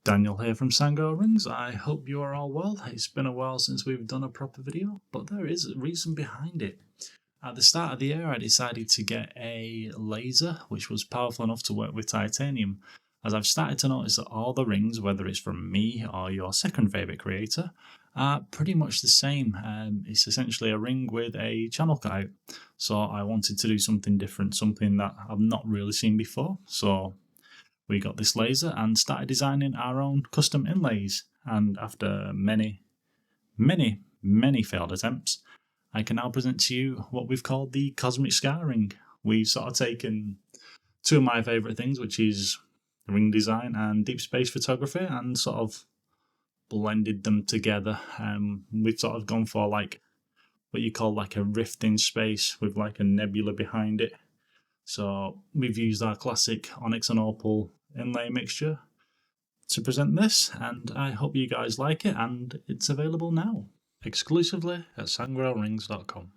Daniel here from Sangreal Rings. I hope you are all well. It's been a while since we've done a proper video, but there is a reason behind it. At the start of the year, I decided to get a laser which was powerful enough to work with titanium, as I've started to notice that all the rings, whether it's from me or your second favourite creator, are pretty much the same. It's essentially a ring with a channel cutout, so I wanted to do something different, something that I've not really seen before. So we got this laser and started designing our own custom inlays, and after many failed attempts, I can now present to you what we've called the Cosmic Scar Ring. We've sort of taken two of my favourite things, which is ring design and deep space photography, and sort of blended them together. We've sort of gone for like what you call like a rift in space with like a nebula behind it. So we've used our classic onyx and opal inlay mixture to present this, and I hope you guys like it, and it's available now exclusively at sangrealrings.com.